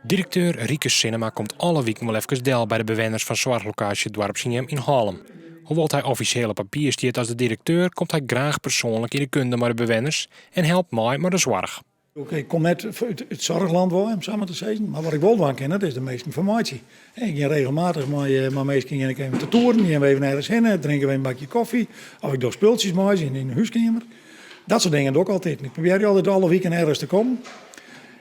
Directeur Rieke Sinema komt alle weken wel even del bij de bewoners van zorglocatie het dorp Siem in Haarlem. Hoewel hij officiële papier stiert als de directeur, komt hij graag persoonlijk in de kunde met de bewoners en helpt mij met de zorg. Ik kom net uit het zorgland om samen te zeggen, maar wat ik wel ken, dat is de meeste informatie. Ik ga regelmatig met mensen even te toeren, die even ergens heen, drinken we een bakje koffie, of ik doe spultjes moois in de huiskamer. Dat soort dingen doe ik altijd. Ik probeer altijd alle weekenden ergens te komen.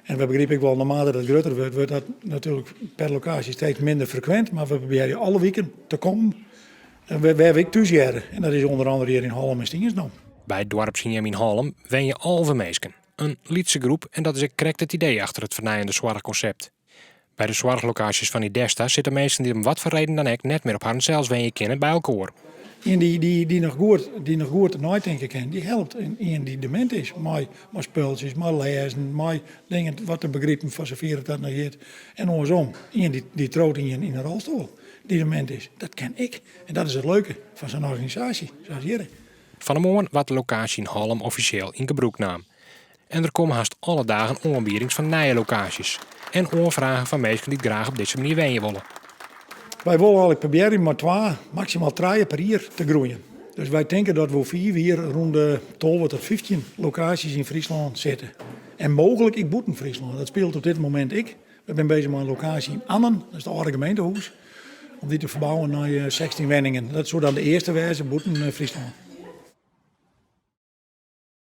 En we begrijpen wel, naarmate dat groter wordt dat natuurlijk per locatie steeds minder frequent, maar we proberen alle weekenden te komen. En we hebben ik thuis jaren. En dat is onder andere hier in Haarlem en Stiengesdam. Bij het dorp Siem in Haarlem wen je alve meesken. Een Lietse groep en dat is correct het idee achter het vernijende zorgconcept. Bij de zorglocaties van Idesta zitten mensen die om wat voor reden dan ook net meer op haar zelfs wen je kennen bij elkaar. En die nog goed nadenken kan, die helpt in die dement is. Met spultjes, met lezen, met dingen wat te begrijpen van zoveel dat nog heet. En andersom, die trouwt in een rolstoel, die dement is. Dat ken ik. En dat is het leuke van zo'n organisatie, zoals hier. Van de morgen wordt de locatie in Haarlem officieel in gebruik nam. En er komen haast alle dagen aanbiedings van nieuwe locaties. En aanvragen van mensen die graag op deze manier wonen willen. Wij willen eigenlijk proberen maar 2, maximaal 3 per jaar te groeien. Dus wij denken dat we 4 hier rond de 12 tot 15 locaties in Friesland zitten. En mogelijk ik buiten Friesland. Dat speelt op dit moment ik. We zijn bezig met een locatie in Annen, dat is het oude gemeentehuis. Om die te verbouwen naar 16 woningen. Dat zou dan de eerste wijze buiten Friesland.